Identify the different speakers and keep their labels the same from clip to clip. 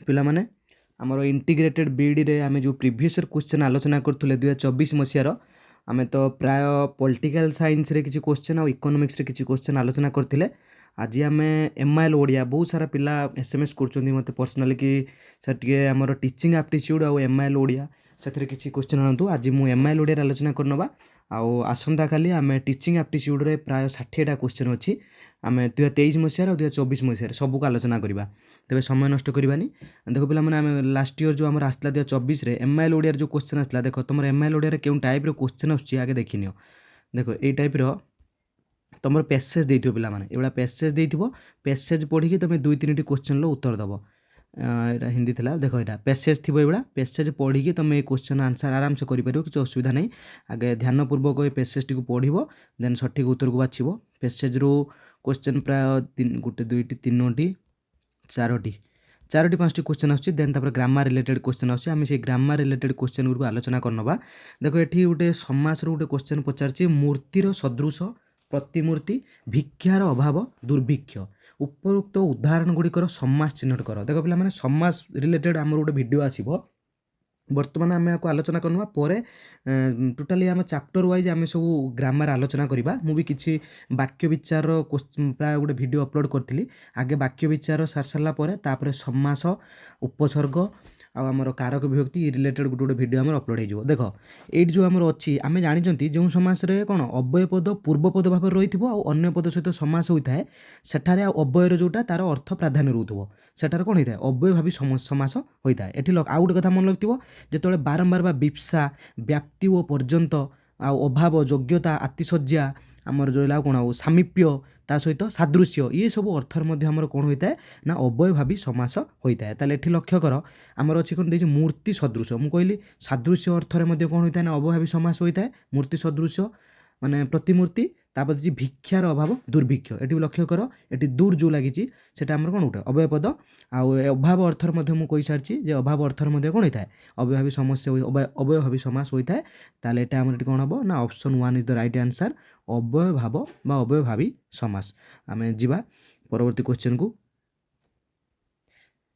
Speaker 1: ପିଲାମାନେ ଆମର ଇଣ୍ଟିଗ୍ରେଟେଡ୍ ବିଇଡ଼ିରେ ଆମେ ଯେଉଁ ପ୍ରିଭିୟସ୍ ଇୟର୍ କ୍ୱେଶ୍ଚନ୍ ଆଲୋଚନା କରୁଥିଲେ 2024 ମସିହାର ଆମେ ତ ପ୍ରାୟ ପଲିଟିକାଲ୍ ସାଇନ୍ସରେ କିଛି କ୍ୱେଶ୍ଚନ୍ ଆଉ ଇକୋନୋମିକ୍ସରେ କିଛି କ୍ୱେଶ୍ଚନ୍ ଆଲୋଚନା କରିଥିଲେ। ଆଜି ଆମେ ଏମ୍ଆଇଏଲ୍ ଓଡ଼ିଆ ବହୁତ ସାରା ପିଲା SMS କରୁଛନ୍ତି ମୋତେ ପର୍ସନାଲି କି ସାର୍ ଟିକେ ଆମର ଟିଚିଂ ଆପ୍ଟିଚ୍ୟୁଡ଼୍ ଆଉ ଏମ୍ଆଇଏଲ୍ ଓଡ଼ିଆ ସେଥିରେ କିଛି କ୍ୱେଶ୍ଚନ୍ ଆଣନ୍ତୁ। ଆଜି ମୁଁ ଏମ୍ଆଇଏଲ୍ ଓଡ଼ିଆରେ ଆଲୋଚନା କରିନେବା ଆଉ ଆସନ୍ତାକାଲି ଆମେ ଟିଚିଂ ଆପ୍ଟିଚ୍ୟୁଡ଼୍ରେ ପ୍ରାୟ 60ଟା କ୍ୱେଶ୍ଚନ୍ ଅଛି। ଆମେ 2023 ମସିହାରେ ଆଉ 2024 ମସିହାରେ ସବୁକୁ ଆଲୋଚନା କରିବା। ତେବେ ସମୟ ନଷ୍ଟ କରିବାନି। ଦେଖ ପିଲାମାନେ ଆମେ ଲାଷ୍ଟ ଇୟର୍ ଯେଉଁ ଆମର ଆସିଥିଲା 2024ରେ ଏମ୍ଆଇଏଲ୍ ଓଡ଼ିଆରେ ଯେଉଁ କ୍ୱେଶ୍ଚନ୍ ଆସିଥିଲା, ଦେଖ ତୁମର ଏମ୍ଆଇଏଲ୍ ଓଡ଼ିଆରେ କେଉଁ ଟାଇପ୍ର କ୍ୱେଶ୍ଚନ୍ ଆସୁଛି ଆଗେ ଦେଖିନିଅ। ଦେଖ ଏଇ ଟାଇପ୍ର ତୁମର ପ୍ୟାସେଜ୍ ଦେଇଥିବ ପିଲାମାନେ, ଏଇଭଳିଆ ପ୍ୟାସେଜ୍ ଦେଇଥିବ। ପ୍ୟାସେଜ୍ ପଢ଼ିକି ତୁମେ 2-3ଟି କ୍ୱେଶ୍ଚନ୍ର ଉତ୍ତର ଦେବ। ଏଇଟା ହିନ୍ଦୀ ଥିଲା, ଦେଖ ଏଇଟା ପ୍ୟାସେଜ୍ ଥିବ, ଏଇଭଳିଆ ପ୍ୟାସେଜ୍ ପଢ଼ିକି ତୁମେ ଏଇ କ୍ୱେଶ୍ଚନ୍ ଆନ୍ସର୍ ଆରାମସେ କରିପାରିବ, କିଛି ଅସୁବିଧା ନାହିଁ। ଆଗେ ଧ୍ୟାନପୂର୍ବକ ଏ ପ୍ୟାସେଜ୍ଟିକୁ ପଢ଼ିବ, ଦେନ୍ ସଠିକ୍ ଉତ୍ତରକୁ ବାଛିବ। ପ୍ୟାସେଜ୍ରୁ କ୍ୱେଶ୍ଚନ୍ ପ୍ରାୟ 1 2 3 4ଟି 5ଟି କ୍ୱେଶ୍ଚନ୍ ଆସୁଛି। ଦେନ୍ ତାପରେ ଗ୍ରାମାର ରିଲେଟେଡ୍ କ୍ୱେଶ୍ଚନ୍ ଆସୁଛି। ଆମେ ସେଇ ଗ୍ରାମାର ରିଲେଟେଡ୍ କ୍ୱେଶ୍ଚନ୍ ଗୁଡ଼ିକୁ ଆଲୋଚନା କରିନେବା। ଦେଖ ଏଠି ଗୋଟେ ସମାସର ଗୋଟେ କ୍ୱେଶ୍ଚନ୍ ପଚାରିଛି, ମୂର୍ତ୍ତିର ସଦୃଶ ପ୍ରତିମୂର୍ତ୍ତି, ଭିକ୍ଷାର ଅଭାବ, ଦୁର୍ଭିକ୍ଷ। ଉପରୋକ୍ତ ଉଦାହରଣ ଗୁଡ଼ିକର ସମାସ ଚିହ୍ନଟ କର। ଦେଖ ପିଲାମାନେ ସମାସ ରିଲେଟେଡ୍ ଆମର ଗୋଟେ ଭିଡ଼ିଓ ଆସିବ। ବର୍ତ୍ତମାନ ଆମେ ଆକୁ ଆଲୋଚନା କରିନେବା, ପରେ ଟୋଟାଲି ଆମ ଚାପ୍ଟର ୱାଇଜ୍ ଆମେ ସବୁ ଗ୍ରାମାର ଆଲୋଚନା କରିବା। ମୁଁ ବି କିଛି ବାକ୍ୟ ବିଚାରର ପ୍ରାୟ ଗୋଟେ ଭିଡ଼ିଓ ଅପଲୋଡ଼ କରିଥିଲି। ଆଗେ ବାକ୍ୟ ବିଚାର ସାରି ସାରିଲା ପରେ ତାପରେ ସମାସ, ଉପସର୍ଗ ଆଉ ଆମର କାରକ ବିଭକ୍ତି ରିଲେଟେଡ୍ ଗୋଟେ ଭିଡ଼ିଓ ଆମର ଅପଲୋଡ଼ ହେଇଯିବ। ଦେଖ ଏଇଠି ଯେଉଁ ଆମର ଅଛି, ଆମେ ଜାଣିଛନ୍ତି ଯେଉଁ ସମାସରେ କ'ଣ ଅବ୍ୟୟ ପଦ ପୂର୍ବପଦ ଭାବରେ ରହିଥିବ ଆଉ ଅନ୍ୟ ପଦ ସହିତ ସମାସ ହୋଇଥାଏ, ସେଠାରେ ଆଉ ଅବ୍ୟୟର ଯେଉଁଟା ତା'ର ଅର୍ଥ ପ୍ରାଧାନ୍ୟ ରହୁଥିବ, ସେଠାରେ କ'ଣ ହୋଇଥାଏ ଅବ୍ୟୟଭାବୀ ସମାସ ହୋଇଥାଏ। ଏଠି ଆଉ ଗୋଟେ କଥା ମନେ ରଖିଥିବ, ଯେତେବେଳେ ବାରମ୍ବାର ବା ବିପ୍ସା, ବ୍ୟାପ୍ତି ଓ ପର୍ଯ୍ୟନ୍ତ, ଆଉ ଅଭାବ, ଯୋଗ୍ୟତା, ଆତିଶଯ୍ୟା, ଆମର ରହିଲା ଆଉ କ'ଣ ଆଉ ସାମୀପ୍ୟ, ତା ସହିତ ସାଦୃଶ୍ୟ, ଇଏ ସବୁ ଅର୍ଥରେ ମଧ୍ୟ ଆମର କ'ଣ ହୋଇଥାଏ ନା ଅବ୍ୟୟଭାବୀ ସମାସ ହୋଇଥାଏ। ତାହେଲେ ଏଠି ଲକ୍ଷ୍ୟ କର, ଆମର ଅଛି କ'ଣ ଦେଇଛି ମୂର୍ତ୍ତି ସଦୃଶ। ମୁଁ କହିଲି ସାଦୃଶ୍ୟ ଅର୍ଥରେ ମଧ୍ୟ କ'ଣ ହୋଇଥାଏ ନା ଅବ୍ୟୟଭାବୀ ସମାସ ହୋଇଥାଏ। ମୂର୍ତ୍ତି ସଦୃଶ ମାନେ ପ୍ରତିମୂର୍ତ୍ତି, ତାପରେ ଅଛି ଭିକ୍ଷାର ଅଭାବ, ଦୁର୍ଭିକ୍ଷ। ଏଠି ଲକ୍ଷ୍ୟ କର, ଏଠି ଦୂର ଯେଉଁ ଲାଗିଛି ସେଟା ଆମର କ'ଣ ଗୋଟେ ଅବ୍ୟୟ ପଦ। ଆଉ ଅଭାବ ଅର୍ଥରେ ମଧ୍ୟ ମୁଁ କହିସାରିଛି ଯେ ଅଭାବ ଅର୍ଥରେ ମଧ୍ୟ କ'ଣ ହୋଇଥାଏ ଅବ୍ୟୟଭାବୀ ସମସ୍ୟା, ଅବ୍ୟୟଭାବୀ ସମାସ ହୋଇଥାଏ। ତାହେଲେ ଏଟା ଆମର ଏଠି କ'ଣ ହେବ ନା option 1 is the right answer, ଅବ୍ୟୟଭାବ ବା ଅବ୍ୟୟଭାବୀ ସମାସ। ଆମେ ଯିବା ପରବର୍ତ୍ତୀ କ୍ୱେଶ୍ଚନ୍କୁ।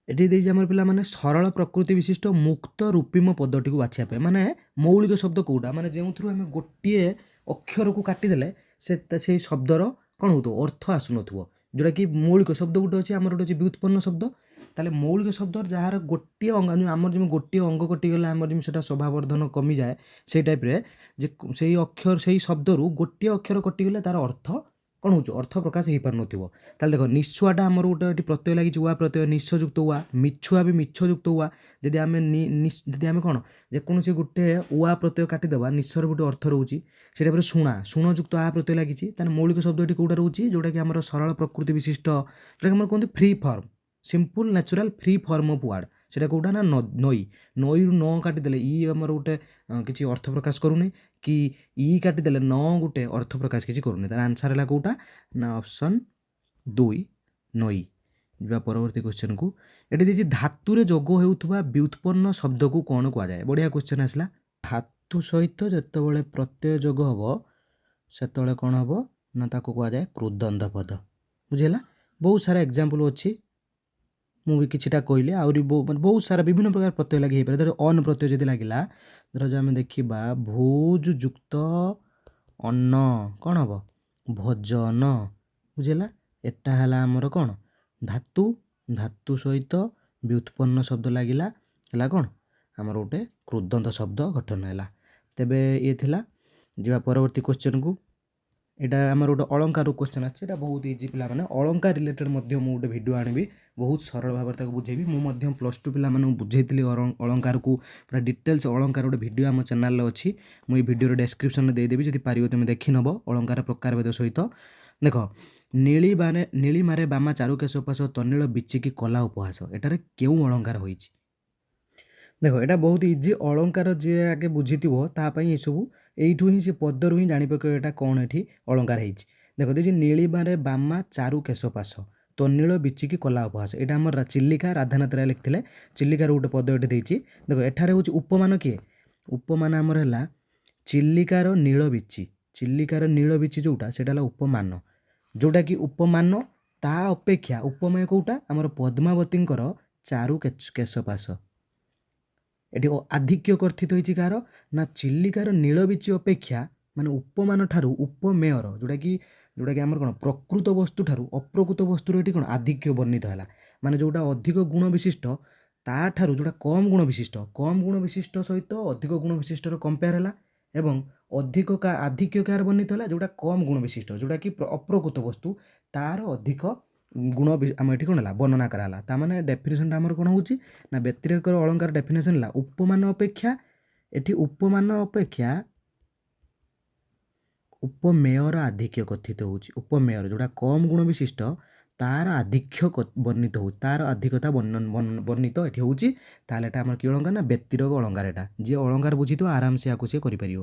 Speaker 1: ଏଠି ଦେଇଛି ଆମର ପିଲାମାନେ ସରଳ ପ୍ରକୃତି ବିଶିଷ୍ଟ ମୁକ୍ତ ରୂପିମ ପଦଟିକୁ ବାଛିବା ପାଇଁ, ମାନେ ମୌଳିକ ଶବ୍ଦ କେଉଁଟା, ମାନେ ଯେଉଁଥିରୁ ଆମେ ଗୋଟିଏ ଅକ୍ଷରକୁ କାଟିଦେଲେ ସେଇ ଶବ୍ଦର କ'ଣ ହେଉଥିବ ଅର୍ଥ ଆସୁନଥିବ, ଯେଉଁଟାକି ମୌଳିକ ଶବ୍ଦ ଗୋଟେ ଅଛି, ଆମର ଗୋଟେ ଅଛି ବ୍ୟୁତ୍ପନ୍ନ ଶବ୍ଦ। ତାହେଲେ ମୌଳିକ ଶବ୍ଦ ଯାହାର ଗୋଟିଏ ଅଙ୍ଗ, ଆମର ଯେମିତି ଗୋଟିଏ ଅଙ୍ଗ କଟିଗଲେ ଆମର ଯେମିତି ସେଟା ସ୍ୱଭାବର୍ଦ୍ଧନ କମିଯାଏ, ସେଇ ଟାଇପ୍ରେ ଯେ ସେଇ ଅକ୍ଷର ସେଇ ଶବ୍ଦରୁ ଗୋଟିଏ ଅକ୍ଷର କଟିଗଲେ ତା'ର ଅର୍ଥ କ'ଣ ହେଉଛି ଅର୍ଥ ପ୍ରକାଶ ହେଇପାରୁନଥିବ। ତାହେଲେ ଦେଖ ନିଶ୍ଚୁଆଟା ଆମର ଗୋଟେ ଏଠି ପ୍ରତ୍ୟୟ ଲାଗିଛି, ଉଆ ପ୍ରତ୍ୟୟ, ନିଶ୍ଚଯୁକ୍ତ ଉଆ। ମିଛୁଆ ବି ମିଛଯୁକ୍ତ ଉଆ। ଯଦି ଆମେ କ'ଣ ଯେକୌଣସି ଗୋଟେ ଉଆ ପ୍ରତ୍ୟୟ କାଟିଦେବା, ନିଶ୍ଚୟର ଗୋଟେ ଅର୍ଥ ରହୁଛି। ସେଇଟା ପରେ ଶୁଣଯୁକ୍ତ ଆ ପ୍ରତ୍ୟୟ ଲାଗିଛି। ତାହେଲେ ମୌଳିକ ଶବ୍ଦ ଏଠି କେଉଁଟା ରହୁଛି, ଯେଉଁଟାକି ଆମର ସରଳ ପ୍ରକୃତି ବିଶିଷ୍ଟ, ଯେଉଁଟାକି ଆମର କୁହନ୍ତି free form, simple natural free form of word. ସେଇଟା କେଉଁଟା ନା ନଈ। ନଈରୁ ନ କାଟିଦେଲେ ଇ ଆମର ଗୋଟେ କିଛି ଅର୍ଥ ପ୍ରକାଶ କରୁନି, କି ଇ କାଟିଦେଲେ ନ ଗୋଟେ ଅର୍ଥ ପ୍ରକାଶ କିଛି କରୁନି। ତାର ଆନ୍ସର୍ ହେଲା କେଉଁଟା ନା ଅପସନ୍ 2 ନଈ। ଯିବା ପରବର୍ତ୍ତୀ କ୍ୱେଶ୍ଚନ୍କୁ। ଏଠି ଦେଇଛି ଧାତୁରେ ଯୋଗ ହେଉଥିବା ବ୍ୟୁତ୍ପନ୍ନ ଶବ୍ଦକୁ କ'ଣ କୁହାଯାଏ। ବଢ଼ିଆ କ୍ୱେଶ୍ଚନ୍ ଆସିଲା। ଧାତୁ ସହିତ ଯେତେବେଳେ ପ୍ରତ୍ୟୟ ଯୋଗ ହେବ ସେତେବେଳେ କ'ଣ ହେବ ନା ତାକୁ କୁହାଯାଏ କୃଦନ୍ତ ପଦ। ବୁଝିହେଲା। ବହୁତ ସାରା ଏକ୍ଜାମ୍ପଲ୍ ଅଛି, ମୁଁ ବି କିଛିଟା କହିଲି। ଆହୁରି ବହୁତ ସାରା ବିଭିନ୍ନ ପ୍ରକାର ପ୍ରତ୍ୟୟ ଲାଗି ହେଇପାରେ। ଧର ଅନ୍ ପ୍ରତ୍ୟୟ ଯଦି ଲାଗିଲା, ଧର ଯଦି ଆମେ ଦେଖିବା ଭୋଜ ଯୁକ୍ତ ଅନ୍ନ, କ'ଣ ହେବ ଭୋଜନ। ବୁଝିହେଲା। ଏଟା ହେଲା ଆମର କ'ଣ ଧାତୁ, ଧାତୁ ସହିତ ବ୍ୟୁତ୍ପନ୍ନ ଶବ୍ଦ ଲାଗିଲା, ହେଲା କ'ଣ ଆମର ଗୋଟେ କୃଦନ୍ତ ଶବ୍ଦ ଗଠନ ହେଲା। ତେବେ ଇଏ ଥିଲା। ଯିବା ପରବର୍ତ୍ତୀ କ୍ୱେଶ୍ଚନ୍କୁ। ଏଇଟା ଆମର ଗୋଟେ ଅଳଙ୍କାର କ୍ୱେଶ୍ଚନ୍ ଅଛି, ଏଇଟା ବହୁତ ଇଜି ପିଲାମାନେ। ଅଳଙ୍କାର ରିଲେଟେଡ୍ ମଧ୍ୟ ମୁଁ ଗୋଟେ ଭିଡ଼ିଓ ଆଣିବି, ବହୁତ ସରଳ ଭାବରେ ତାକୁ ବୁଝେଇବି। ମୁଁ ମଧ୍ୟ +2 ପିଲାମାନଙ୍କୁ ବୁଝେଇଥିଲି ଅଳଙ୍କାରକୁ ପୁରା ଡିଟେଲ୍ସ। ଅଳଙ୍କାର ଗୋଟେ ଭିଡ଼ିଓ ଆମ ଚ୍ୟାନେଲ୍ରେ ଅଛି, ମୁଁ ଏଇ ଭିଡ଼ିଓର ଡେସ୍କ୍ରିପ୍ସନ୍ରେ ଦେଇଦେବି, ଯଦି ପାରିବ ତୁମେ ଦେଖିନେବ ଅଳଙ୍କାର ପ୍ରକାରଭେଦ ସହିତ। ଦେଖ ନୀଳିମାରେ ବାମା ଚାରୁକେଶ ଉପାସ, ତନିଳ ବିଚିକି କଲା ଉପହାସ। ଏଠାରେ କେଉଁ ଅଳଙ୍କାର ହୋଇଛି। ଦେଖ ଏଇଟା ବହୁତ ଇଜି। ଅଳଙ୍କାର ଯିଏ ଆଗେ ବୁଝିଥିବ ତା ପାଇଁ ଏସବୁ ଏଇଠୁ ହିଁ ସେ ପଦରୁ ହିଁ ଜାଣିପକାଇବ ଏଇଟା କ'ଣ ଏଠି ଅଳଙ୍କାର ହେଇଛି। ଦେଖ ଦେଇଛି ନୀଳିମାରେ ବାମା ଚାରୁ କେଶ ପାଶ, ତନିଳ ବିଚିକି କଲା ଉପହାସ। ଏଇଟା ଆମର ଚିଲିକା ରାଧାନାଥ ରାୟ ଲେଖିଥିଲେ। ଚିଲିକାର ଗୋଟେ ପଦ ଏଠି ଦେଇଛି। ଦେଖ ଏଠାରେ ହେଉଛି ଉପମାନ କିଏ, ଉପମାନ ଆମର ହେଲା ଚିଲିକାର ନୀଳ ବିଚି। ଚିଲିକାର ନୀଳ ବିଚି ଯେଉଁଟା ସେଇଟା ହେଲା ଉପମାନ, ଯେଉଁଟାକି ଉପମାନ ତା ଅପେକ୍ଷା ଉପମେୟ କେଉଁଟା ଆମର ପଦ୍ମାବତୀଙ୍କର ଚାରୁ କେଶପାଶ। ଏଠି ଆଧିକ୍ୟ କର୍ଥିତ ହେଇଛି କାହାର ନା ଚିଲିକାର ନୀଳବୀଚି ଅପେକ୍ଷା ମାନେ ଉପମାନ ଠାରୁ ଉପମେୟର ଯେଉଁଟାକି ଆମର କ'ଣ ପ୍ରକୃତ ବସ୍ତୁ ଠାରୁ ଅପ୍ରକୃତ ବସ୍ତୁର ଏଠି କ'ଣ ଆଧିକ୍ୟ ବର୍ଣ୍ଣିତ ହେଲା। ମାନେ ଯେଉଁଟା ଅଧିକ ଗୁଣ ବିଶିଷ୍ଟ ତାଠାରୁ ଯେଉଁଟା କମ୍ ଗୁଣ ବିଶିଷ୍ଟ ସହିତ ଅଧିକ ଗୁଣ ବିଶିଷ୍ଟର କମ୍ପେୟାର ହେଲା ଏବଂ ଆଧିକ୍ୟ କାହାର ବର୍ଣ୍ଣିତ ହେଲା ଯେଉଁଟା କମ୍ ଗୁଣ ବିଶିଷ୍ଟ ଯେଉଁଟାକି ଅପ୍ରକୃତ ବସ୍ତୁ ତାର ଅଧିକ ଗୁଣ ଆମ ଏଠି କ'ଣ ହେଲା ବର୍ଣ୍ଣନା କରାହେଲା। ତାମାନେ ଡେଫିନେସନ୍ଟା ଆମର କ'ଣ ହେଉଛି ନା ବ୍ୟତିରେକର ଅଳଙ୍କାର ଡେଫିନେସନ୍ ହେଲା ଉପମାନ ଅପେକ୍ଷା ଏଠି ଉପମାନ ଅପେକ୍ଷା ଉପମେୟର ଆଧିକ୍ୟ କଥିତ ହେଉଛି। ଉପମେୟର ଯେଉଁଟା କମ୍ ଗୁଣ ବିଶିଷ୍ଟ ତାର ଆଧିକ୍ୟ ବର୍ଣ୍ଣିତ ହେଉଛି, ତାର ଅଧିକତା ବର୍ଣ୍ଣିତ ଏଠି ହେଉଛି। ତାହେଲେ ଏଟା ଆମର କି ଅଳଙ୍କାର ନା ବ୍ୟତିରେକ ଅଳଙ୍କାର। ଏଟା ଯିଏ ଅଳଙ୍କାର ବୁଝିଥିବ ଆରାମସେ ୟାକୁ ସିଏ କରିପାରିବ।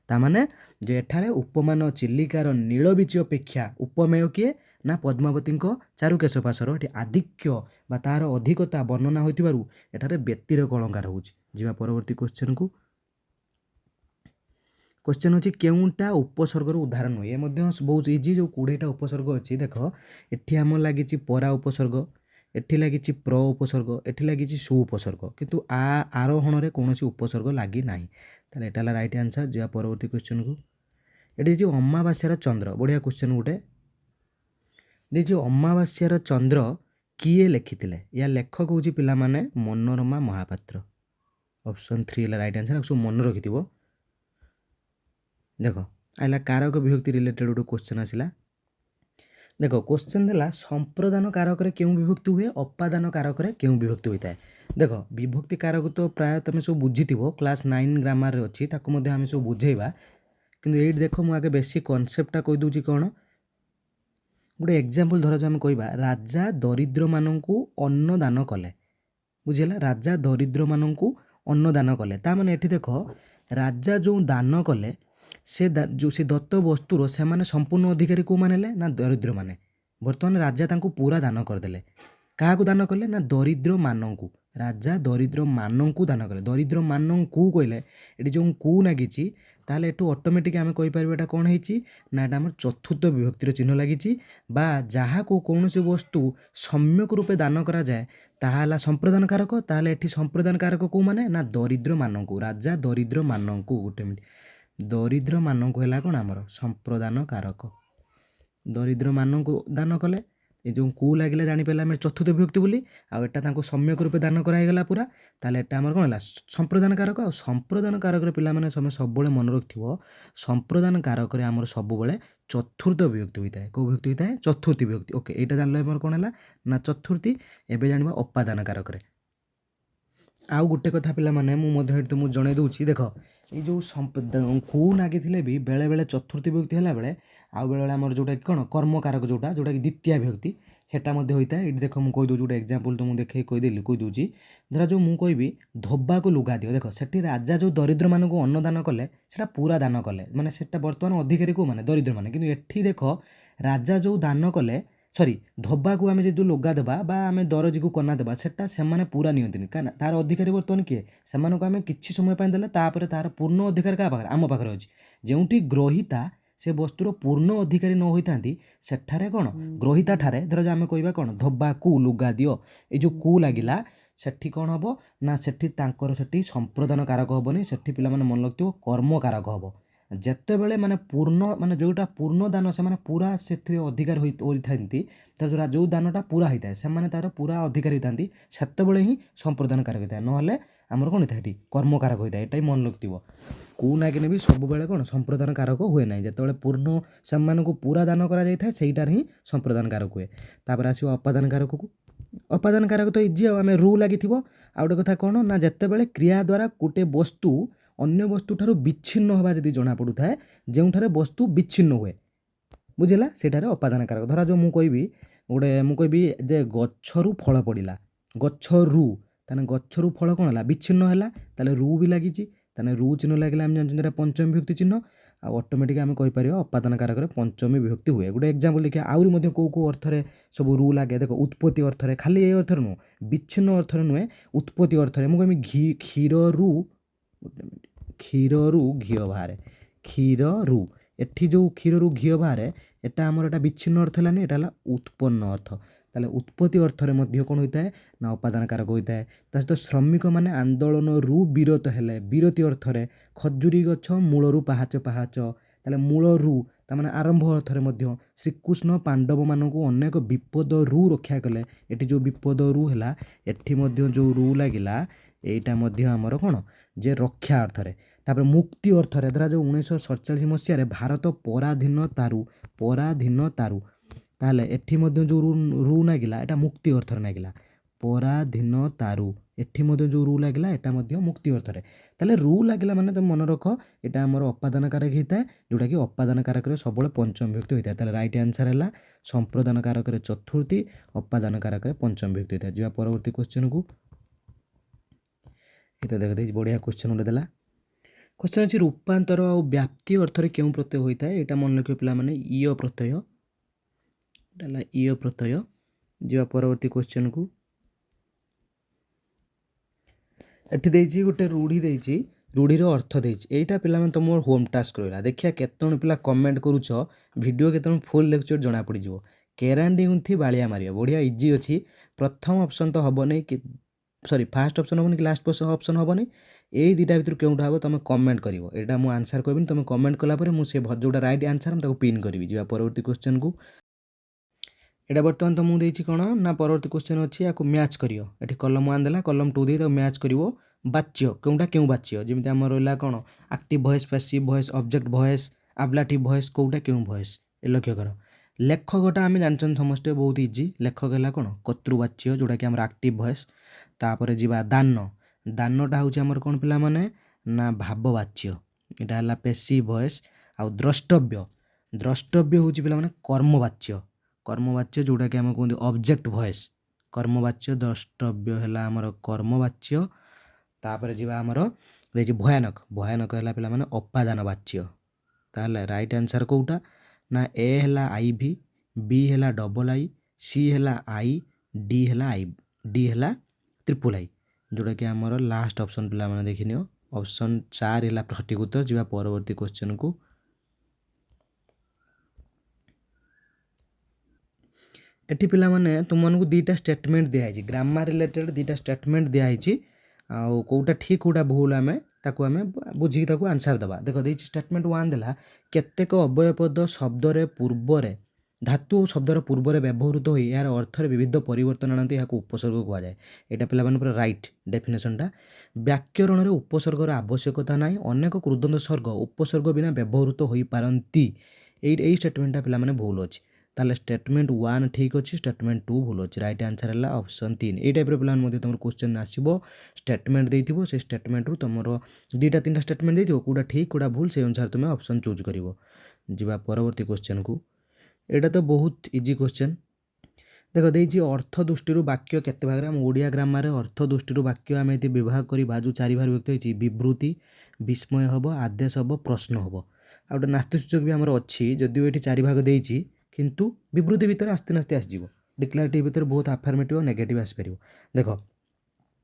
Speaker 1: ତାମାନେ ଯେ ଏଠାରେ ଉପମାନ ଚିଲିକାର ନୀଳବୀଚି ଅପେକ୍ଷା ଉପମେୟ କିଏ ନା ପଦ୍ମାବତୀଙ୍କ ଚାରୁକେଶପାଶର ଏଠି ଆଧିକ୍ୟ ବା ତାର ଅଧିକତା ବର୍ଣ୍ଣନା ହୋଇଥିବାରୁ ଏଠାରେ ବ୍ୟତିରେକ ଅଳଙ୍କାର ହେଉଛି। ଯିବା ପରବର୍ତ୍ତୀ କ୍ୱେଶ୍ଚନକୁ। क्वेश्चन अच्छी केउटा उपसर्गर उदाहरण हुए ये बहुत इजी जो 20टा उपसर्ग अच्छी देख एटी आम लगी परा उपसर्ग एटी लगी प्र उपसर्ग एटी लगी सु उपसर्ग किंतु आरोहण में कौन उपसर्ग लगी ना ताले एटा राइट आंसर। जा परवर्ती क्वेश्चन को ये जो अमावास्यार चंद्र बढ़िया क्वेश्चन गोटे ये जो अमावास्यार चंद्र किए लिखिथिले या लेखक हूँ पिला माने Manorama Mahapatra. Option 3 right answer सब मन रखि देख आइला कारक विभक्ति रिलेटेड गोटे क्वेश्चन आसला। देख क्वेश्चन देला संप्रदान कारक क्यों विभक्ति हुए अपादान कारक क्यों विभक्ति होता है। देख विभक्ति कारक तो प्राय तुम सब बुझी क्लास 9 ग्रामर अच्छी आम सब बुझेबा कि ये देख मुझे बेसी कनसेप्टा कहीदे कौन गोटे एग्जाम्पल धर जो आम कह राजा दरिद्र मानू अन्न दान कले बुझेगा राजा दरिद्र मानू अन्न दान कले ताने ये देख राजा जो दान कले से दत्त वस्तुर से माने संपूर्ण अधिकारी को माने ना दरिद्र माने बर्तमान राजा तांको पूरा दान करदेले क्या दान कले ना दरिद्र मानू राजा दरिद्र मानू दान कले दरिद्र मानू कहले ये जो कू लगी ताले एटू ऑटोमेटिक आम कहीपर एटा कौन है ना एटा आम चतुर्थ विभक्तिर चिन्ह लगी बा जहाँ को कौन सी वस्तु सम्यक रूपे दान करा जाए ताहा संप्रदान कारक ताहले एठी संप्रदान कारक को माने ना दरिद्र मानू राजा दरिद्र मानू गोटे मिनट दरिद्र मानू है कौन आमर संप्रदान कारक दरिद्र मानू दान कले ये जो कू लगे जापारे आम चतुर्थ विभक्ति बोली आटा सम्यक रूपे दान कराईगला पूरा ताले एटा आमर कौन है संप्रदान कारक आ संप्रदान कारक पिला माने सब मन रखिथ संप्रदान कारक आमर सब चतुर्थ विभक्ति होता है। कौ विभक्ति होता है चतुर्थी विभक्ति। ओके यहाँ जानल कौन है ना चतुर्थी। एवं जाना अपादान कारक आउ गोटे कथा पिला माने तुमको जन दूसरी देख ये जो कू नागी भी बेले बेले चतुर्थी विभक्ति है बेले आउ बेले बेले आमर जोटा कौन कर्मकारक जोटा जोटा कि द्वितीय विभक्ति सेटा होता है। ये देख मुझे कहीदे गोटे एग्जाम्पल तुमको देखे कहीदेली कहीदे धर जो मुझे कहबी धोबा को लुगा दियो देख से राजा जो दरिद्र मानक अन्न दान कले से पूरा दान कले माने से बर्तमान अधिकारी को माने दरिद्र माने किंतु एठी देख राजा जो दान कले सॉरी धोबा को आम जो लुगा देवा आम दरजी को कना देवा सेटा से पूरा नियंत्रण क्या तार अधिकारी बर्तमान किए से आम किसी समय देले तापर तार पूर्ण अधिकार क्या पाखे आम पाखे अच्छी जोटी ग्रहिता से वस्तुर पूर्ण अधिकारी न होता सेठारे कौन ग्रहिता ठारे धर आम कह कौन धोबा को लुगा दियो ये जो कू लगिला सेठी कौन हम ना सेठी संप्रदान कारक हेनी से पिला मन रखिथ कर्म कारक हम जिते बड़े माने पूर्ण माने जोटा पूर्ण दान से माने पूरा से अधिकार होता जो दानटा पूरा होता है से तार पूरा अधिकारी होता से ही संप्रदान कारक होता है ना आमर कौन होता है कर्म कारक होता है। ये मन रखिथ कौ नागिने भी सब बेले कौन संप्रदान कारक हुए ना जिते पूर्ण से पूरा दान कराइटार ही संप्रदान कारक हुए। तापर आसो अपादान कारक को अपादान कारक तो इजी आम रू लगी आ गोटे कथा कौन ना जिते बड़े क्रिया द्वारा गोटे वस्तु अन्य वस्तु ठारू विच्छिन्न होगा जदि जना पड़ू थाए जो वस्तु विच्छिन्न हुए बुझेगा सेठारे अपादान कारक। धरा जो मुझे कहबी गोटे मुझे जे गच्छरू फल पड़ा गच्छरू ताने गच्छरू फल कौन है विच्छिन्न है ताले रू भी लगी ताने रू चिन्ह लगे आम जानते पंचमी विभक्ति चिन्ह आ ऑटोमेटिक आम कहीपर अपादान कारक पंचमी विभक्ति हुए। गोटे एग्जाम्पल देखिए आहरी कौ कौ अर्थ सब रू लगे देख उत्पत्ति अर्थ खाली ये अर्थ नुह विच्छिन्न अर्थ नुहे उत्पत्ति अर्थ मुझे घी क्षीर रू घी बाहर क्षीर रू एठी जो क्षीर रू घी बाहर एटा आमर एटा विच्छिन्न अर्थ है एटा उत्पन्न अर्थ ତାହେଲେ ଉତ୍ପତ୍ତି ଅର୍ଥରେ ମଧ୍ୟ କ'ଣ ହୋଇଥାଏ ନା ଅପାଦାନ କାରକ ହୋଇଥାଏ। ତା ସହିତ ଶ୍ରମିକମାନେ ଆନ୍ଦୋଳନରୁ ବିରତ ହେଲେ, ବିରତି ଅର୍ଥରେ ଖଜୁରୀ ଗଛ ମୂଳରୁ ପାହାଚ ପାହାଚ, ତାହେଲେ ମୂଳରୁ ତାମାନେ ଆରମ୍ଭ ଅର୍ଥରେ ମଧ୍ୟ ଶ୍ରୀକୃଷ୍ଣ ପାଣ୍ଡବମାନଙ୍କୁ ଅନେକ ବିପଦରୁ ରକ୍ଷା କଲେ। ଏଠି ଯେଉଁ ବିପଦରୁ ହେଲା, ଏଠି ମଧ୍ୟ ଯେଉଁ ରୁ ଲାଗିଲା ଏଇଟା ମଧ୍ୟ ଆମର କ'ଣ ଯେ ରକ୍ଷା ଅର୍ଥରେ। ତାପରେ ମୁକ୍ତି ଅର୍ଥରେ ଧରାଯାଉ 1947 ମସିହାରେ ଭାରତ ପରାଧୀନତାରୁ, ତାହେଲେ ଏଠି ମଧ୍ୟ ଯେଉଁ ରୁ ଲାଗିଲା ଏଟା ମୁକ୍ତି ଅର୍ଥରେ ଲାଗିଲା, ପରାଧୀନତାରୁ। ଏଠି ମଧ୍ୟ ଯେଉଁ ରୁ ଲାଗିଲା ଏଟା ମଧ୍ୟ ମୁକ୍ତି ଅର୍ଥରେ। ତାହେଲେ ରୁ ଲାଗିଲା ମାନେ ତୁମେ ମନେ ରଖ ଏଟା ଆମର ଅପାଦାନ କାରକ ହେଇଥାଏ, ଯେଉଁଟାକି ଅପାଦାନ କାରକରେ ସବୁବେଳେ ପଞ୍ଚମ ବିଭକ୍ତି ହୋଇଥାଏ। ତାହେଲେ ରାଇଟ୍ ଆନ୍ସର୍ ହେଲା ସମ୍ପ୍ରଦାନ କାରକରେ ଚତୁର୍ଥୀ, ଅପାଦାନ କାରକରେ ପଞ୍ଚମ ବିଭକ୍ତି ହୋଇଥାଏ। ଯିବା ପରବର୍ତ୍ତୀ କ୍ୱେଶ୍ଚନକୁ। ଏଇଟା ଦେଖ ଦେଇଛି, ବଢ଼ିଆ କ୍ୱେଶ୍ଚନ ଗୋଟେ ଦେଲା। କ୍ୱେଶ୍ଚନ ଅଛି ରୂପାନ୍ତର ଆଉ ବ୍ୟାପ୍ତି ଅର୍ଥରେ କେଉଁ ପ୍ରତ୍ୟୟ ହୋଇଥାଏ? ଏଇଟା ମନେ ରଖିବ ପିଲାମାନେ, ଇୟ ପ୍ରତ୍ୟୟ। ଏଇଟା ହେଲା ଇୟ ପ୍ରତ୍ୟୟ। ଯିବା ପରବର୍ତ୍ତୀ କ୍ୱେଶ୍ଚନକୁ। ଏଠି ଦେଇଛି ଗୋଟେ ରୂଢ଼ି ଦେଇଛି, ରୂଢ଼ିର ଅର୍ଥ ଦେଇଛି। ଏଇଟା ପିଲାମାନେ ତୁମର ହୋମ୍ ଟାସ୍କ ରହିଲା। ଦେଖିବା କେତେଜଣ ପିଲା କମେଣ୍ଟ କରୁଛ, ଭିଡ଼ିଓ କେତେଜଣ ଫୁଲ୍ ଦେଖୁଛ ଜଣାପଡ଼ିଯିବ। କେରାଣ୍ଡି ଗୁନ୍ଥି ବାଳିଆ ମାରିବ, ବଢ଼ିଆ ଇଜି ଅଛି। ପ୍ରଥମ ଅପସନ୍ ତ ହେବନି କି, ସରି ଫାଷ୍ଟ ଅପସନ୍ ହେବନି କି ଲାଷ୍ଟ ଅପସନ୍ ହେବନି। ଏଇ ଦୁଇଟା ଭିତରୁ କେଉଁଟା ହେବ ତୁମେ କମେଣ୍ଟ କରିବ। ଏଇଟା ମୁଁ ଆନ୍ସର୍ କହିବିନି, ତୁମେ କମେଣ୍ଟ କଲା ପରେ ମୁଁ ସେ ଯେଉଁଟା ରାଇଟ୍ ଆନ୍ସର୍ ମୁଁ ତାକୁ ପିନ୍ କରିବି। ଯିବା ପରବର୍ତ୍ତୀ କ୍ୱେଶ୍ଚନକୁ। ଏଇଟା ବର୍ତ୍ତମାନ ତୁମକୁ ଦେଇଛି କ'ଣ ନା ପରବର୍ତ୍ତୀ କ୍ୱେଶ୍ଚନ୍ ଅଛି, ୟାକୁ ମ୍ୟାଚ୍ କରିବ। ଏଠି କଲମ୍ 1 ଦେଲା, କଲମ୍ 2 ଦେଇ ତାକୁ ମ୍ୟାଚ୍ କରିବ। ବାଚ୍ୟ କେଉଁଟା କେଉଁ ବାଚ୍ୟ, ଯେମିତି ଆମର ରହିଲା କ'ଣ active voice, passive voice, object voice, ablative voice, କେଉଁଟା କେଉଁ ଭଏସ୍, ଏ ଲକ୍ଷ୍ୟ କର। ଲେଖକଟା ଆମେ ଜାଣିଛନ୍ତି ସମସ୍ତେ, ବହୁତ ଇଜି। ଲେଖକ ହେଲା କ'ଣ କର୍ତ୍ତୃବାଚ୍ୟ, ଯେଉଁଟାକି ଆମର ଆକ୍ଟିଭ୍ ଭଏସ୍। ତାପରେ ଯିବା ଦାନ, ଦାନଟା ହେଉଛି ଆମର କ'ଣ ପିଲାମାନେ ନା ଭାବବାଚ୍ୟ, ଏଇଟା ହେଲା ପେସିଭ୍ ଭଏସ୍। ଆଉ ଦ୍ରଷ୍ଟବ୍ୟ, ଦ୍ରଷ୍ଟବ୍ୟ ହେଉଛି ପିଲାମାନେ କର୍ମବାଚ୍ୟ, କର୍ମବାଚ୍ୟ ଯେଉଁଟାକି ଆମେ କୁହନ୍ତି ଅବଜେକ୍ଟ ଭଏସ୍। କର୍ମବାଚ୍ୟ, ଦ୍ରଷ୍ଟବ୍ୟ ହେଲା ଆମର କର୍ମବାଚ୍ୟ। ତାପରେ ଯିବା ଆମର ରହିଛି ଭୟାନକ, ଭୟାନକ ହେଲା ପିଲାମାନେ ଅପାଦାନ ବାଚ୍ୟ। ତାହେଲେ ରାଇଟ୍ ଆନ୍ସର୍ କେଉଁଟା ନା ଏ ହେଲା IV, B ହେଲା ଡବଲ୍ I, C ହେଲା I, D ହେଲା ଟ୍ରିପୁଲ୍ I, ଯେଉଁଟାକି ଆମର ଲାଷ୍ଟ ଅପସନ୍ ପିଲାମାନେ ଦେଖିନିଅ। ଅପସନ୍ 4 ହେଲା ସଠିକ୍ ଉତ୍ତର। ଯିବା ପରବର୍ତ୍ତୀ କ୍ୱେଶ୍ଚନକୁ। ଏଠି ପିଲାମାନେ ତୁମମାନଙ୍କୁ ଦୁଇଟା ଷ୍ଟେଟମେଣ୍ଟ ଦିଆହେଇଛି, ଗ୍ରାମାର ରିଲେଟେଡ୍ ଦୁଇଟା ଷ୍ଟେଟମେଣ୍ଟ ଦିଆହେଇଛି। ଆଉ କେଉଁଟା ଠିକ୍ କେଉଁଟା ଭୁଲ ଆମେ ବୁଝିକି ତାକୁ ଆନ୍ସର୍ ଦେବା। ଦେଖ ଦେଇଛି ଷ୍ଟେଟମେଣ୍ଟ 1 ଦେଲା, କେତେକ ଅବ୍ୟୟପଦ ଶବ୍ଦରେ ପୂର୍ବରେ, ଧାତୁ ଓ ଶବ୍ଦର ପୂର୍ବରେ ବ୍ୟବହୃତ ହୋଇ ଏହାର ଅର୍ଥରେ ବିବିଧ ପରିବର୍ତ୍ତନ ଆଣନ୍ତି, ଏହାକୁ ଉପସର୍ଗ କୁହାଯାଏ। ଏଇଟା ପିଲାମାନେ ପୁରା ରାଇଟ୍ ଡେଫିନେସନ୍ଟା। ବ୍ୟାକରଣରେ ଉପସର୍ଗର ଆବଶ୍ୟକତା ନାହିଁ, ଅନେକ କୃଦନ୍ତ ସ୍ୱର୍ଗ ଉପସର୍ଗ ବିନା ବ୍ୟବହୃତ ହୋଇପାରନ୍ତି। ଏଇ ଷ୍ଟେଟମେଣ୍ଟଟା ପିଲାମାନେ ଭୁଲ ଅଛି। ତାହେଲେ ଷ୍ଟେଟମେଣ୍ଟ 1 ଠିକ୍ ଅଛି, ଷ୍ଟେଟମେଣ୍ଟ 2 ଭୁଲ ଅଛି। ରାଇଟ୍ ଆନ୍ସର୍ ହେଲା ଅପସନ୍ 3। ଏଇ ଟାଇପ୍ର ପିଲାମାନେ ମଧ୍ୟ ତୁମର କ୍ୱେଶ୍ଚନ୍ ଆସିବ, ଷ୍ଟେଟମେଣ୍ଟ ଦେଇଥିବ, ସେ ଷ୍ଟେଟମେଣ୍ଟରୁ ତୁମର 2ଟା 3ଟା ଷ୍ଟେଟମେଣ୍ଟ ଦେଇଥିବ, କେଉଁଟା ଠିକ୍ କେଉଁଟା ଭୁଲ ସେଇ ଅନୁସାରେ ତୁମେ ଅପସନ୍ ଚୁଜ୍ କରିବ। ଯିବା ପରବର୍ତ୍ତୀ କ୍ୱେଶ୍ଚନକୁ। ଏଇଟା ତ ବହୁତ ଇଜି କ୍ୱେଶ୍ଚନ୍। ଦେଖ ଦେଇଛି ଅର୍ଥ ଦୃଷ୍ଟିରୁ ବାକ୍ୟ କେତେ ଭାଗରେ, ଆମ ଓଡ଼ିଆ ଗ୍ରାମାରରେ ଅର୍ଥ ଦୃଷ୍ଟିରୁ ବାକ୍ୟ ଆମେ ଏଠି ବିଭାଗ କରିବା ଯେଉଁ 4 ଭାଗ ବିଭକ୍ତ ହୋଇଛି, ବିବୃତ୍ତି, ବିସ୍ମୟ ହେବ, ଆଦେଶ ହେବ, ପ୍ରଶ୍ନ ହେବ। ଆଉ ଗୋଟେ ନାସ୍ତିସୂଚକ ବି ଆମର ଅଛି, ଯଦିଓ ଏଠି 4 ଭାଗ ଦେଇଛି, କିନ୍ତୁ ବିବୃତ୍ତି ଭିତରେ ଆସ୍ତେ ଆସ୍ତେ ଆସିଯିବ। ଡିକ୍ଲାରେଟିଭ୍ ଭିତରେ ବହୁତ ଆଫର୍ମେଟିଭ୍ ଆଉ ନେଗେଟିଭ୍ ଆସିପାରିବ। ଦେଖ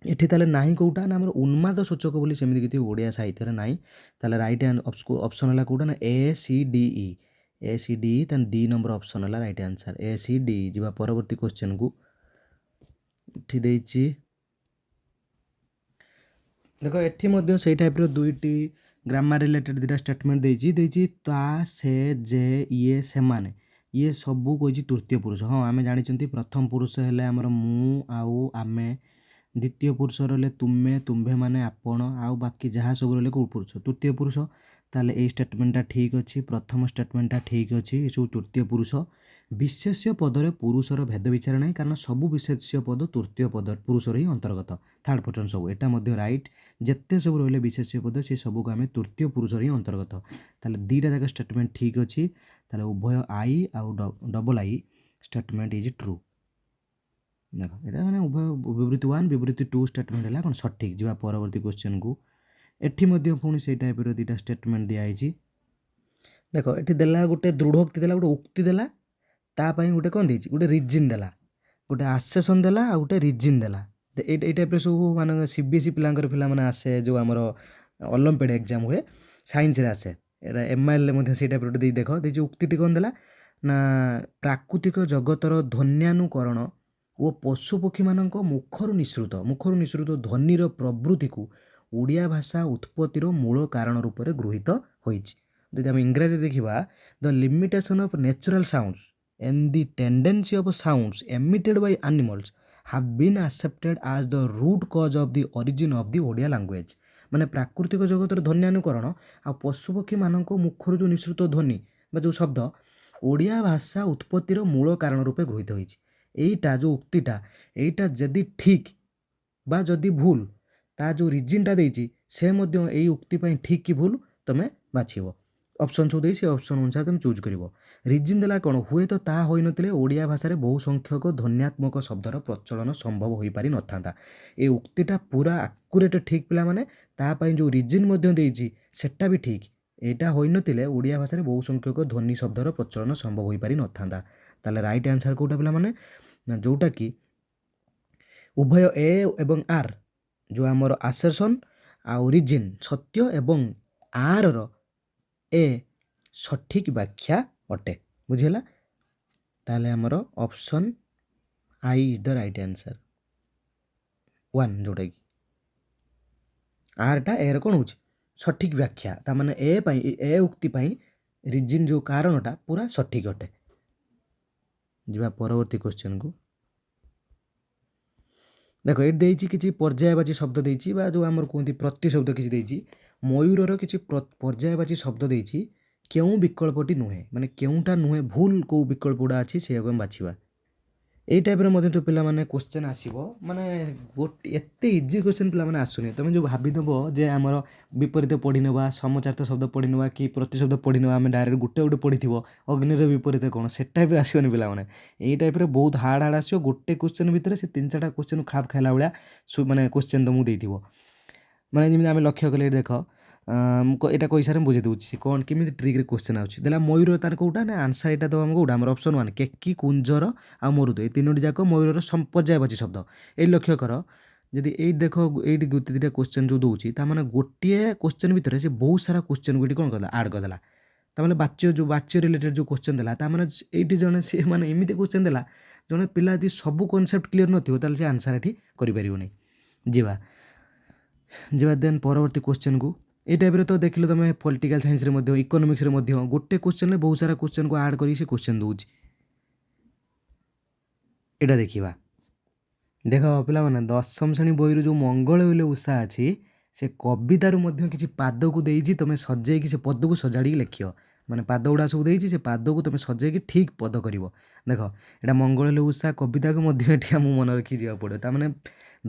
Speaker 1: ଏଠି ତାହେଲେ ନାହିଁ କେଉଁଟା ନା ଆମର ଉନ୍ମାଦ ସୂଚକ ବୋଲି ସେମିତି କିଛି ଓଡ଼ିଆ ସାହିତ୍ୟରେ ନାହିଁ। ତାହେଲେ ରାଇଟ୍ ଅପସନ୍ ହେଲା କେଉଁଟା ନା ACDE, ACDE। ତାହେଲେ 2 ନମ୍ବର ଅପସନ୍ ହେଲା ରାଇଟ୍ ଆନ୍ସର୍, ACDE। ଯିବା ପରବର୍ତ୍ତୀ କ୍ୱେଶ୍ଚନକୁ। ଏଠି ଦେଇଛି ଦେଖ, ଏଠି ମଧ୍ୟ ସେଇ ଟାଇପ୍ର 2ଟି ଗ୍ରାମାର ରିଲେଟେଡ୍ 2ଟା ଷ୍ଟେଟମେଣ୍ଟ ଦେଇଛି। ତା, ସେ, ଯେ, ଇଏ, ସେମାନେ, ଇଏ ସବୁ କହିଛି ତୃତୀୟ ପୁରୁଷ। ହଁ ଆମେ ଜାଣିଛନ୍ତି ପ୍ରଥମ ପୁରୁଷ ହେଲେ ଆମର ମୁଁ ଆଉ ଆମେ, ଦ୍ୱିତୀୟ ପୁରୁଷ ରହିଲେ ତୁମେ, ତୁମ୍ଭେମାନେ, ଆପଣ, ଆଉ ବାକି ଯାହା ସବୁ ରହିଲେ କେଉଁ ପୁରୁଷ, ତୃତୀୟ ପୁରୁଷ। ତାହେଲେ ଏଇ ଷ୍ଟେଟମେଣ୍ଟଟା ଠିକ୍ ଅଛି, ପ୍ରଥମ ଷ୍ଟେଟମେଣ୍ଟଟା ଠିକ୍ ଅଛି, ଏସବୁ ତୃତୀୟ ପୁରୁଷ। ବିଶେଷ୍ୟ ପଦରେ ପୁରୁଷର ଭେଦ ବିଚାର ନାହିଁ, କାରଣ ସବୁ ବିଶେଷ୍ୟ ପଦ ତୃତୀୟ ପଦ ପୁରୁଷର ହିଁ ଅନ୍ତର୍ଗତ, ଥାର୍ଡ଼ ପର୍ସନ୍ ସବୁ। ଏଟା ମଧ୍ୟ ରାଇଟ୍, ଯେତେ ସବୁ ରହିଲେ ବିଶେଷ୍ୟ ପଦ ସେ ସବୁକୁ ଆମେ ତୃତୀୟ ପୁରୁଷର ହିଁ ଅନ୍ତର୍ଗତ। ତାହେଲେ 2ଟା ଯାକ ଷ୍ଟେଟମେଣ୍ଟ ଠିକ୍ ଅଛି। ତାହେଲେ ଉଭୟ I ଆଉ double I statement is true. ଦେଖ ଏଇଟା ମାନେ ଉଭୟ ବିବୃତ୍ତି 1 ବିବୃତ୍ତି 2 ଷ୍ଟେଟମେଣ୍ଟ ହେଲା କ'ଣ ସଠିକ୍। ଯିବା ପରବର୍ତ୍ତୀ କ୍ୱେଶ୍ଚନକୁ। ଏଠି ମଧ୍ୟ ପୁଣି ସେଇ ଟାଇପ୍ର 2ଟା ଷ୍ଟେଟମେଣ୍ଟ ଦିଆହେଇଛି। ଦେଖ ଏଠି ଦେଲା ଗୋଟେ ଦୃଢ଼ୋକ୍ତି ଦେଲା, ଗୋଟେ ଉକ୍ତି ଦେଲା, ତା ପାଇଁ ଗୋଟେ କ'ଣ ଦେଇଛି, ଗୋଟେ ରିଜିନ୍ ଦେଲା, ଗୋଟେ ଆସେସନ୍ ଦେଲା, ଆଉ ଗୋଟେ ରିଜିନ୍ ଦେଲା। ଏଇ ଟାଇପ୍ର ସବୁ ମାନେ CBSE ପିଲାମାନେ ଆସେ, ଯେଉଁ ଆମର ଅଲମ୍ପିଆଡ଼ ଏକ୍ଜାମ୍ ହୁଏ ସାଇନ୍ସରେ ଆସେ, ଏଇଟା MILରେ ମଧ୍ୟ ସେଇ ଟାଇପ୍ର ଗୋଟେ ଦେଖ ଦେଇଛି। ଉକ୍ତିଟି କ'ଣ ଦେଲା ନା ପ୍ରାକୃତିକ ଜଗତର ଧ୍ୱନ୍ୟାନୁକରଣ ଓ ପଶୁପକ୍ଷୀମାନଙ୍କ ମୁଖରୁ ନିସୃତ ଧ୍ୱନିର ପ୍ରବୃତ୍ତିକୁ ଓଡ଼ିଆ ଭାଷା ଉତ୍ପତ୍ତିର ମୂଳ କାରଣ ରୂପରେ ଗୃହୀତ ହୋଇଛି। ଯଦି ଆମେ ଇଂରାଜୀରେ ଦେଖିବା, the limitation of natural sounds and the tendency of sounds emitted by animals have been accepted as the root cause of the origin of the Odia language। ମାନେ ପ୍ରାକୃତିକ ଜଗତର ଧ୍ୱନ୍ୟାନୁକରଣ ଆଉ ପଶୁପକ୍ଷୀମାନଙ୍କ ମୁଖରୁ ଯେଉଁ ନିସୃତ ଧ୍ୱନି ବା ଯେଉଁ ଶବ୍ଦ ଓଡ଼ିଆ ଭାଷା ଉତ୍ପତ୍ତିର ମୂଳ କାରଣ ରୂପେ ଗୃହୀତ ହୋଇଛି। ଏଇଟା ଯେଉଁ ଉକ୍ତିଟା, ଏଇଟା ଯଦି ଠିକ୍ ବା ଯଦି ଭୁଲ, ତା ଯେଉଁ ରିଜିନ୍ଟା ଦେଇଛି ସେ ମଧ୍ୟ ଏଇ ଉକ୍ତି ପାଇଁ ଠିକ୍ କି ଭୁଲ ତମେ ବାଛିବ। ଅପସନ୍ ସବୁ ଦେଇ ସେ ଅପସନ୍ ଅନୁସାରେ ତମେ ଚୁଜ୍ କରିବ। ରିଜିନ୍ ଦେଲା କ'ଣ, ହୁଏତ ତାହା ହୋଇନଥିଲେ ଓଡ଼ିଆ ଭାଷାରେ ବହୁ ସଂଖ୍ୟକ ଧ୍ୱନ୍ୟାତ୍ମକ ଶବ୍ଦର ପ୍ରଚଳନ ସମ୍ଭବ ହୋଇପାରିନଥାନ୍ତା। ଏ ଉକ୍ତିଟା ପୁରା ଆକୁରେଟ୍ ଠିକ୍ ପିଲାମାନେ। ତା ପାଇଁ ଯେଉଁ ରିଜିନ୍ ମଧ୍ୟ ଦେଇଛି ସେଟା ବି ଠିକ୍। ଏଇଟା ହୋଇନଥିଲେ ଓଡ଼ିଆ ଭାଷାରେ ବହୁ ସଂଖ୍ୟକ ଧ୍ୱନି ଶବ୍ଦର ପ୍ରଚଳନ ସମ୍ଭବ ହୋଇପାରିନଥାନ୍ତା। ତାହେଲେ ରାଇଟ୍ ଆନ୍ସର୍ କେଉଁଟା ପିଲାମାନେ, ନା ଯେଉଁଟାକି ଉଭୟ ଏ ଏବଂ ଆର୍, ଯେଉଁ ଆମର ଆସେର୍ସନ୍ ଆଉ ରିଜିନ୍ ସତ୍ୟ ଏବଂ ଆର୍ର ଏ ସଠିକ୍ ବ୍ୟାଖ୍ୟା ଅଟେ। ବୁଝିହେଲା? ତାହେଲେ ଆମର option I is the right answer 1, ଯେଉଁଟାକି ଆର୍ଟା ଏର କ'ଣ ହେଉଛି ସଠିକ୍ ବ୍ୟାଖ୍ୟା। ତାମାନେ ଏ ଉକ୍ତି ପାଇଁ ରିଜିନ୍ ଯେଉଁ କାରଣଟା ପୁରା ସଠିକ୍ ଅଟେ। ଯିବା ପରବର୍ତ୍ତୀ କ୍ୱେଶ୍ଚନ୍କୁ। ଦେଖ ଏଠି ଦେଇଛି କିଛି ପର୍ଯ୍ୟାୟବାଚୀ ଶବ୍ଦ ଦେଇଛି ବା ଯେଉଁ ଆମର କୁହନ୍ତି ପ୍ରତିଶବ୍ଦ କିଛି ଦେଇଛି। ମୟୂରର କିଛି ପର୍ଯ୍ୟାୟବାଚୀ ଶବ୍ଦ ଦେଇଛି। କେଉଁ ବିକଳ୍ପଟି ନୁହେଁ, ମାନେ କେଉଁଟା ନୁହେଁ, ଭୁଲ କେଉଁ ବିକଳ୍ପ ଗୁଡ଼ା ଅଛି ସେଇଆକୁ ଆମେ ବାଛିବା। ଏଇ ଟାଇପ୍ର ମଧ୍ୟ ତ ପିଲାମାନେ କ୍ୱେଶ୍ଚନ୍ ଆସିବ। ମାନେ ଏତେ ଇଜି କ୍ୱେଶ୍ଚନ୍ ପିଲାମାନେ ଆସୁନି। ତୁମେ ଯେଉଁ ଭାବିଦେବ ଯେ ଆମର ବିପରୀତ ପଢ଼ି ନେବା, ସମଚାର୍ଥ ଶବ୍ଦ ପଢ଼ି ନେବା କି ପ୍ରତିଶବ୍ଦ ପଢ଼ି ନେବା, ଆମେ ଡାଇରେକ୍ଟ ଗୋଟେ ପଢ଼ିଥିବ ଅଗ୍ନିର ବିପରୀତ କ'ଣ, ସେ ଟାଇପ୍ରେ ଆସିବନି ପିଲାମାନେ। ଏଇ ଟାଇପ୍ରେ ବହୁତ ହାର୍ଡ଼ ଆସିବ। ଗୋଟେ କ୍ୱେଶ୍ଚନ୍ ଭିତରେ ସେ 3-4ଟା କ୍ୱେଶ୍ଚନ୍ ଖାପ ଖାଇଲା ଭଳିଆ ମାନେ କ୍ୱେଶ୍ଚନ୍ ତୁମକୁ ଦେଇଥିବ। ମାନେ ଯେମିତି ଆମେ ଲକ୍ଷ୍ୟ କଲେ ଏଠି ଦେଖ, ମୁଁ ଏଇଟା କହିସାରେ ମୁଁ ବୁଝେଇ ଦେଉଛି ସେ କ'ଣ କେମିତି ଟ୍ରିକ୍ରେ କ୍ୱେଶ୍ଚନ୍ ଆସୁଛି। ଦେଲା ମୟୂର, ତାର କେଉଁଟା ନା ଆନ୍ସର୍ ଏଇଟା ଦେବ ଆମକୁ କେଉଁଟା, ଆମର ଅପସନ୍ 1 କେକି, କୁଞ୍ଜର ଆଉ ମରୁଦ, ଏଇ ତିନୋଟି ଯାକ ମୟୂରର ପର୍ଯ୍ୟାୟବାଚୀ ଶବ୍ଦ। ଏଇ ଲକ୍ଷ୍ୟ କର, ଯଦି ଏଇଠି ଦେଖ ଏଇଠି ଗୋଟେ ଦୁଇଟା କ୍ୱେଶ୍ଚନ୍ ଯେଉଁ ଦେଉଛି, ତାମାନେ ଗୋଟିଏ କ୍ୱେଶ୍ଚନ୍ ଭିତରେ ସେ ବହୁତ ସାରା କ୍ୱେଶ୍ଚନ୍କୁ ଏଠି କ'ଣ କରିଦେଲା, ଆଡ଼୍ କରିଦେଲା। ତାମାନେ ବାଚ୍ୟ ରିଲେଟେଡ୍ ଯେଉଁ କ୍ୱେଶ୍ଚନ୍ ଦେଲା, ତାମାନେ ଏଇଠି ଜଣେ ସେ ମାନେ ଏମିତି କ୍ୱେଶ୍ଚନ୍ ଦେଲା, ଜଣେ ପିଲା ଯଦି ସବୁ କନସେପ୍ଟ କ୍ଲିୟର୍ ନଥିବ ତାହେଲେ ସେ ଆନ୍ସର୍ ଏଠି କରିପାରିବନି। ଯିବା ଦେନ୍ ପରବର୍ତ୍ତୀ କ୍ୱେଶ୍ଚନ୍କୁ। ଏଇ ଟାଇପ୍ରେ ତ ଦେଖିଲ ତୁମେ ପଲିଟିକାଲ୍ ସାଇନ୍ସରେ ମଧ୍ୟ ଇକୋନୋମିକ୍ସରେ ମଧ୍ୟ ଗୋଟେ କ୍ୱେଶ୍ଚନ୍ରେ ବହୁତ ସାରା କ୍ୱେଶ୍ଚନ୍କୁ ଆଡ଼୍ କରିକି ସେ କ୍ୱେଶ୍ଚନ୍ ଦେଉଛି। ଏଇଟା ଦେଖିବା। ଦେଖ ପିଲାମାନେ, ଦଶମ ଶ୍ରେଣୀ ବହିରୁ ଯେଉଁ ମଙ୍ଗଳ ହେଲେ ଉଷା ଅଛି, ସେ କବିତାରୁ ମଧ୍ୟ କିଛି ପାଦକୁ ଦେଇଛି, ତୁମେ ସଜେଇକି ସେ ପଦକୁ ସଜାଡ଼ିକି ଲେଖିବ। ମାନେ ପାଦ ଗୁଡ଼ା ସବୁ ଦେଇଛି, ସେ ପାଦକୁ ତୁମେ ସଜେଇକି ଠିକ୍ ପଦ କରିବ। ଦେଖ ଏଇଟା ମଙ୍ଗଳ ହେଲେ ଉଷା କବିତାକୁ ମଧ୍ୟ ଏଠି ଆମକୁ ମନେ ରଖି ଯିବାକୁ ପଡ଼ିବ। ତାମାନେ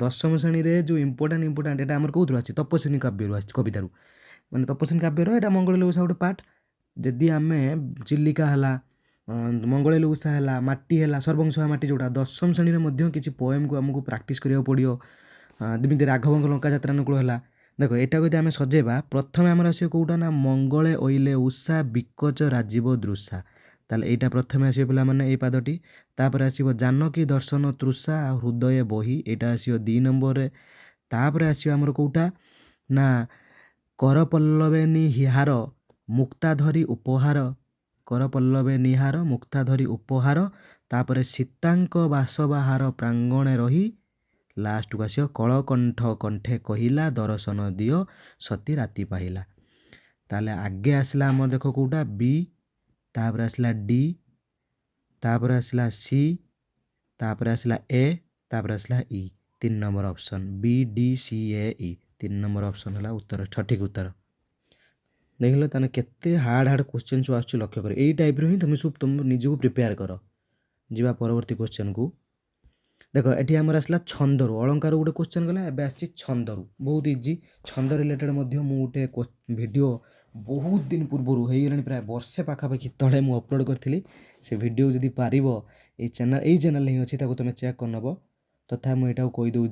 Speaker 1: ଦଶମ ଶ୍ରେଣୀରେ ଯେଉଁ ଇମ୍ପୋର୍ଟାଣ୍ଟ ଏଇଟା ଆମର କେଉଁଥିରୁ ଆସିଛି, ତପସ୍ୱିନୀ କାବ୍ୟରୁ ଆସିଛି, କବିତାରୁ। ମାନେ ତପସ୍ୱିନୀ କାବ୍ୟର ଏଇଟା ମଙ୍ଗଳ ହେଲେ ଉଷା ଗୋଟେ ପାର୍ଟ। ଯଦି ଆମେ ଚିଲିକା ହେଲା, ମଙ୍ଗଳ ହେଲେ ଉଷା ହେଲା, ମାଟି ହେଲା, ସର୍ବଂସହା ମାଟି, ଯେଉଁଟା ଦଶମ ଶ୍ରେଣୀରେ ମଧ୍ୟ କିଛି ପୋଏମ୍କୁ ଆମକୁ ପ୍ରାକ୍ଟିସ୍ କରିବାକୁ ପଡ଼ିବ। ଯେମିତି ରାଘବଙ୍କ ଲଙ୍କା ଯାତ୍ରାନୁକୂଳ ହେଲା। ଦେଖ ଏଇଟାକୁ ଯଦି ଆମେ ସଜେଇବା, ପ୍ରଥମେ ଆମର ଆସିବ କେଉଁଟା ନା ମଙ୍ଗଳେ ଅଇଲେ ଉଷା ବିକଚ ରାଜୀବ ଦୃଶା। ତାହେଲେ ଏଇଟା ପ୍ରଥମେ ଆସିବ ପିଲାମାନେ, ଏଇ ପାଦଟି। ତାପରେ ଆସିବ ଜାନକୀ ଦର୍ଶନ ତୃଷା ହୃଦୟ ବହି, ଏଇଟା ଆସିବ 2 ନମ୍ବରରେ। ତାପରେ ଆସିବ ଆମର କେଉଁଟା ନା କରପଲ୍ଲବେ ନିହାର ମୁକ୍ତାଧରି ଉପହାର, କରପଲ୍ଲବେ ନିହାର ମୁକ୍ତାଧରି ଉପହାର। ତାପରେ ସୀତାଙ୍କ ବାସବାହାର ପ୍ରାଙ୍ଗଣେ ରହି, ଲାଷ୍ଟକୁ ଆସିବ କଳକଣ୍ଠ କଣ୍ଠେ କହିଲା ଦର୍ଶନ ଦିଅ ସତୀ ରାତି ପାହିଲା। ତାହେଲେ ଆଗେ ଆସିଲା ଆମର ଦେଖ କେଉଁଟା ବି, ତାପରେ ଆସିଲା ଡି, ତାପରେ ଆସିଲା ସି, ତାପରେ ଆସିଲା ଏ, ତାପରେ ଆସିଲା ଇ। 3 number option B D C A E, 3 number option ହେଲା ଉତ୍ତର, ସଠିକ୍ ଉତ୍ତର। ଦେଖିଲ ତାହେଲେ କେତେ ହାର୍ଡ଼ କ୍ୱେଶ୍ଚନ୍ ସବୁ ଆସୁଛି, ଲକ୍ଷ୍ୟ କର। ଏଇ ଟାଇପ୍ର ହିଁ ତୁମେ ସବୁ ତୁମ ନିଜକୁ ପ୍ରିପେୟାର କର। ଯିବା ପରବର୍ତ୍ତୀ କ୍ୱେଶ୍ଚନ୍କୁ। ଦେଖ ଏଠି ଆମର ଆସିଲା ଛନ୍ଦରୁ, ଅଳଙ୍କାର ଗୋଟେ କ୍ୱେଶ୍ଚନ୍ ଗଲା, ଏବେ ଆସିଛି ଛନ୍ଦରୁ। ବହୁତ ଇଜି। ଛନ୍ଦ ରିଲେଟେଡ଼୍ ମଧ୍ୟ ମୁଁ ଗୋଟେ ଭିଡ଼ିଓ ବହୁତ ଦିନ ପୂର୍ବରୁ, ହେଇଗଲାଣି ପ୍ରାୟ ବର୍ଷେ ପାଖାପାଖି ତଳେ ମୁଁ ଅପଲୋଡ଼ କରିଥିଲି। ସେ ଭିଡ଼ିଓ ଯଦି ପାରିବ ଏଇ ଚ୍ୟାନେଲ୍ ହିଁ ଅଛି, ତାକୁ ତୁମେ ଚେକ୍ କରିନେବ। ତଥା ମୁଁ ଏଇଟାକୁ କହିଦେଉଛି।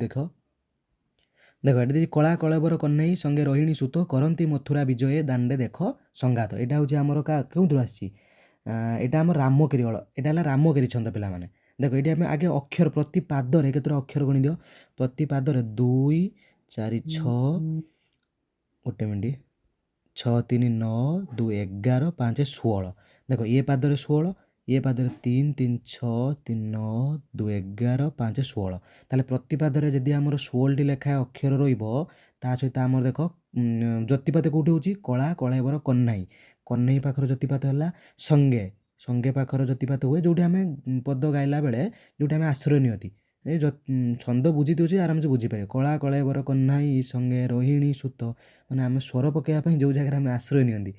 Speaker 1: ଦେଖ ଏଠି ଦେଇଛି କଳା କଳେବର କହ୍ନେଇ ସଙ୍ଗେ ରୋହିଣୀ ସୁତ କରନ୍ତି ମଥୁରା ବିଜୟ ଦାଣ୍ଡେ ଦେଖ ସଂଘାତ। ଏଇଟା ହେଉଛି ଆମର କେଉଁଥିରୁ ଆସିଛି, ଏଇଟା ଆମର ରାମକେରି ଏଇଟା ହେଲା ରାମକେରି ଛନ୍ଦ ପିଲାମାନେ। ଦେଖ ଏଇଠି ଆମେ ଆଗେ ଅକ୍ଷର ପ୍ରତି ପାଦରେ କେତେଟା ଅକ୍ଷର ଗଣିଦିଅ। ପ୍ରତି ପାଦରେ 2, 4, 6, ଗୋଟେ ମିନିଟ୍, 6, 3, 9, 2, 11, 5, 16। ଦେଖ ଏ ପାଦରେ 16, ଏ ପାଦରେ 3 3 6 3 9 2 11 5 16 ତାହେଲେ ପ୍ରତି ପାଦରେ ଯଦି ଆମର 16ଟି ଲେଖାଏଁ ଅକ୍ଷର ରହିବ ତା ସହିତ ଆମର ଦେଖ ଜ୍ୟୋତିପାତ କେଉଁଠି ହେଉଛି କଳା କଳେବର କହ୍ନାଇ କହ୍ନାଇ ପାଖର ଜ୍ୟୋତିପାତ ହେଲା ସଙ୍ଗେ ସଙ୍ଗେ ପାଖର ଜ୍ୟୋତିପାତ ହୁଏ ଯେଉଁଠି ଆମେ ପଦ ଗାଇଲା ବେଳେ ଯେଉଁଠି ଆମେ ଆଶ୍ରୟ ନିଅନ୍ତି ଏ ଛନ୍ଦ ବୁଝି ଦେଉଛି ଆରାମସେ ବୁଝିପାରିବେ କଳା କଳେବର କହ୍ନାଇ ସଙ୍ଗେ ରୋହିଣୀ ସୂତ ମାନେ ଆମେ ସ୍ୱର ପକାଇବା ପାଇଁ ଯେଉଁ ଜାଗାରେ ଆମେ ଆଶ୍ରୟ ନିଅନ୍ତି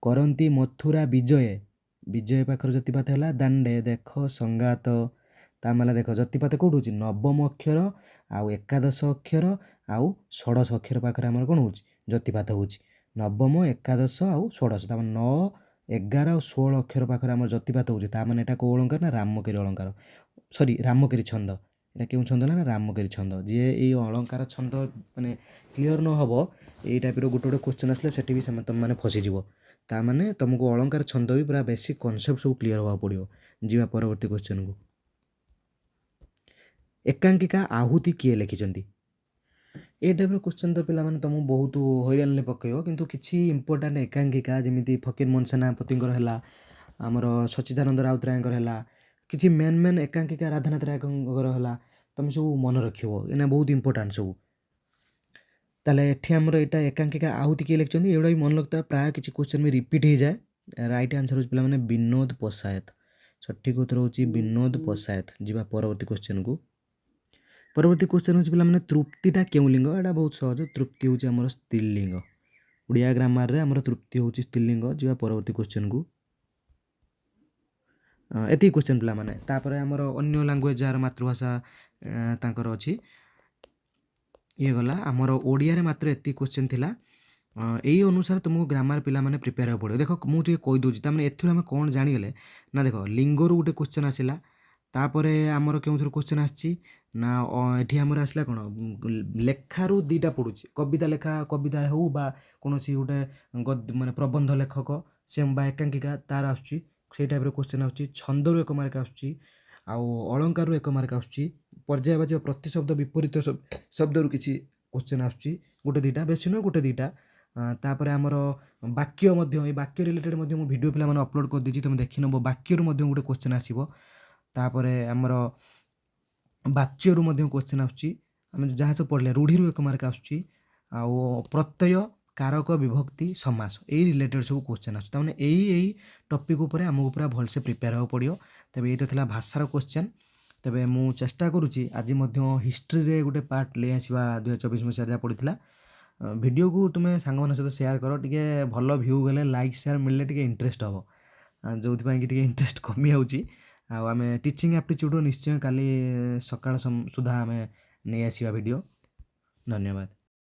Speaker 1: କରନ୍ତି ମଥୁରା ବିଜୟ ବିଜୟ ପାଖର ଜ୍ୟୋତିପାତ ହେଲା ଦାଣ୍ଡେ ଦେଖ ସଙ୍ଗାତ ତା ମାନେ ଦେଖ ଜ୍ୟୋତିପାତ କେଉଁଠି ହେଉଛି ନବମ ଅକ୍ଷର ଆଉ ଏକାଦଶ ଅକ୍ଷର ଆଉ ଷୋଡ଼ଶ ଅକ୍ଷର ପାଖରେ ଆମର କ'ଣ ହେଉଛି ଜ୍ୟୋତିପାତ ହେଉଛି ନବମ ଏକାଦଶ ଆଉ ଷୋଡ଼ଶ ତାମାନେ 9 11 ଆଉ 16 ଅକ୍ଷର ପାଖରେ ଆମର ଜ୍ୟୋତିପାତ ହେଉଛି ତା ମାନେ ଏଇଟା କେଉଁ ଅଳଙ୍କାର ନା ରାମକେରି ଅଳଙ୍କାର ସରି ରାମକେରି ଛନ୍ଦ ଏଇଟା କେଉଁ ଛନ୍ଦ ନା ରାମକେରି ଛନ୍ଦ ଯିଏ ଏଇ ଅଳଙ୍କାର ଛନ୍ଦ ମାନେ କ୍ଲିଅର୍ ନ ହେବ ଏଇ ଟାଇପ୍ର ଗୋଟେ ଗୋଟେ କ୍ୱେଶ୍ଚନ୍ ଆସିଲେ ସେଠି ବି ତୁମେ ଫସିଯିବ ତା ମାନେ ତୁମକୁ ଅଳଙ୍କାର ଛନ୍ଦ ବି ପୁରା ବେସିକ୍ କନସେପ୍ଟ ସବୁ କ୍ଲିଅର୍ ହେବାକୁ ପଡ଼ିବ ଯିବା ପରବର୍ତ୍ତୀ କ୍ୱେଶ୍ଚନ୍କୁ ଏକାଙ୍କିକା ଆହୁତି କିଏ ଲେଖିଛନ୍ତି ଏଇ ଟାଇପ୍ର କ୍ୱେଶ୍ଚନ୍ ତ ପିଲାମାନେ ତୁମକୁ ବହୁତ ହଇରାଣରେ ପକାଇବ କିନ୍ତୁ କିଛି ଇମ୍ପୋର୍ଟାଣ୍ଟ ଏକାଙ୍କିକା ଯେମିତି ଫକୀରମୋହନ ସେନାପତିଙ୍କର ହେଲା ଆମର ସଚ୍ଚିଦାନନ୍ଦ ରାଉତରାୟଙ୍କର ହେଲା କିଛି ମେନ୍ ଏକାଙ୍କିକା ରାଧାନାଥ ରାୟଙ୍କର ହେଲା ତୁମେ ସବୁ ମନେ ରଖିବ ଏଇନା ବହୁତ ଇମ୍ପୋର୍ଟାଣ୍ଟ ସବୁ ତାହେଲେ ଏଠି ଆମର ଏଇଟା ଏକାଙ୍କିକା ଆହୁତି କିଏ ଲେଖିଛନ୍ତି ଏଗୁଡ଼ା ବି ମନେ ରଖିଥିବା ପ୍ରାୟ କିଛି କ୍ୱେଶ୍ଚନ୍ ବି ରିପିଟ୍ ହେଇଯାଏ ରାଇଟ୍ ଆନ୍ସର୍ ହେଉଛି ପିଲାମାନେ ବିନୋଦ ପଶାୟତ ସଠିକ୍ ଉତ୍ତର ହେଉଛି ବିନୋଦ ପଶାୟତ ଯିବା ପରବର୍ତ୍ତୀ କ୍ୱେଶ୍ଚନ୍କୁ ପରବର୍ତ୍ତୀ କ୍ୱେଶ୍ଚନ୍ ହେଉଛି ପିଲାମାନେ ତୃପ୍ତିଟା କେଉଁ ଲିଙ୍ଗ ଏଇଟା ବହୁତ ସହଜ ତୃପ୍ତି ହେଉଛି ଆମର ସ୍ତ୍ରୀଲିଙ୍ଗ ଓଡ଼ିଆ ଗ୍ରାମାରରେ ଆମର ତୃପ୍ତି ହେଉଛି ସ୍ତ୍ରୀଲିଙ୍ଗ ଯିବା ପରବର୍ତ୍ତୀ କ୍ୱେଶ୍ଚନ୍କୁ ଏତିକି କ୍ୱେଶ୍ଚନ୍ ପିଲାମାନେ ତାପରେ ଆମର ଅନ୍ୟ ଲାଙ୍ଗୁଏଜ୍ ଯାହାର ମାତୃଭାଷା ତାଙ୍କର ଅଛି ଇଏ ଗଲା ଆମର ଓଡ଼ିଆରେ ମାତ୍ର ଏତିକି କ୍ୱେଶ୍ଚନ୍ ଥିଲା ଏଇ ଅନୁସାରେ ତୁମକୁ ଗ୍ରାମାର ପିଲାମାନେ ପ୍ରିପେୟାର ହେବାକୁ ପଡ଼ିବ ଦେଖ ମୁଁ ଟିକେ କହିଦେଉଛି ତାମାନେ ଏଥିରୁ ଆମେ କ'ଣ ଜାଣିଗଲେ ନା ଦେଖ ଲିଙ୍ଗରୁ ଗୋଟେ କ୍ୱେଶ୍ଚନ୍ ଆସିଲା ତାପରେ ଆମର କେଉଁଥିରୁ କ୍ୱେଶ୍ଚନ୍ ଆସିଛି ନା ଏଠି ଆମର ଆସିଲା କ'ଣ ଲେଖାରୁ ଦୁଇଟା ପଡ଼ୁଛି କବିତା ଲେଖା କବିତା ହେଉ ବା କୌଣସି ଗୋଟେ ମାନେ ପ୍ରବନ୍ଧ ଲେଖକ ସେ ବା ଏକାଙ୍କିକା ତା'ର ଆସୁଛି ସେଇ ଟାଇପ୍ର କ୍ୱେଶ୍ଚନ୍ ଆସୁଛି ଛନ୍ଦରୁ ଏକ ମାର୍କ ଆସୁଛି ଆଉ ଅଳଙ୍କାରରୁ ଏକ ମାର୍କ ଆସୁଛି ପର୍ଯ୍ୟାୟବାଚକ ପ୍ରତିଶବ୍ଦ ବିପରୀତ ଶବ୍ଦରୁ କିଛି କ୍ୱେଶ୍ଚନ୍ ଆସୁଛି ଗୋଟେ ଦୁଇଟା ବେଶୀ ନୁହେଁ ଗୋଟେ ଦୁଇଟା ତାପରେ ଆମର ବାକ୍ୟ ମଧ୍ୟ ଏଇ ବାକ୍ୟ ରିଲେଟେଡ଼୍ ମଧ୍ୟ ମୁଁ ଭିଡ଼ିଓ ପିଲାମାନେ ଅପଲୋଡ଼ କରିଦେଇଛି ତୁମେ ଦେଖିନେବ ବାକ୍ୟରୁ ମଧ୍ୟ ଗୋଟେ କ୍ୱେଶ୍ଚନ୍ ଆସିବ ତାପରେ ଆମର ବାଚ୍ୟରୁ ମଧ୍ୟ କ୍ୱେଶ୍ଚନ୍ ଆସୁଛି ଆମେ ଯାହା ସବୁ ପଢ଼ିଲେ ରୂଢ଼ିରୁ ଏକ ମାର୍କ ଆସୁଛି ଆଉ ପ୍ରତ୍ୟୟ କାରକ ବିଭକ୍ତି ସମାସ ଏଇ ରିଲେଟେଡ଼୍ ସବୁ କ୍ୱେଶ୍ଚନ୍ ଆସୁଛି ତାମାନେ ଏଇ ଟପିକ୍ ଉପରେ ଆମକୁ ପୁରା ଭଲସେ ପ୍ରିପେୟାର ହେବାକୁ ପଡ଼ିବ ତେବେ ଏଇଟା ଥିଲା ଭାଷାର କ୍ୱେଶ୍ଚନ୍ ତେବେ ମୁଁ ଚେଷ୍ଟା କରୁଛି ଆଜି ମଧ୍ୟ ହିଷ୍ଟ୍ରିରେ ଗୋଟେ ପାର୍ଟ ନେଇ ଆସିବା 2024 ମସିହାରେ ଯାହା ପଡ଼ିଥିଲା ଭିଡ଼ିଓକୁ ତୁମେ ସାଙ୍ଗମାନଙ୍କ ସହିତ ସେୟାର କର ଟିକେ ଭଲ ଭ୍ୟୁ ଗଲେ ଲାଇକ୍ ସେୟାର ମିଳିଲେ ଟିକେ ଇଣ୍ଟରେଷ୍ଟ ହେବ ଯେଉଁଥିପାଇଁ କି ଟିକେ ଇଣ୍ଟରେଷ୍ଟ କମିଯାଉଛି ଆଉ ଆମେ ଟିଚିଂ ଆପ୍ଟିଚ୍ୟୁଡ଼୍ରୁ ନିଶ୍ଚୟ କାଲି ସକାଳ ସୁଦ୍ଧା ଆମେ ନେଇ ଆସିବା ଭିଡ଼ିଓ ଧନ୍ୟବାଦ।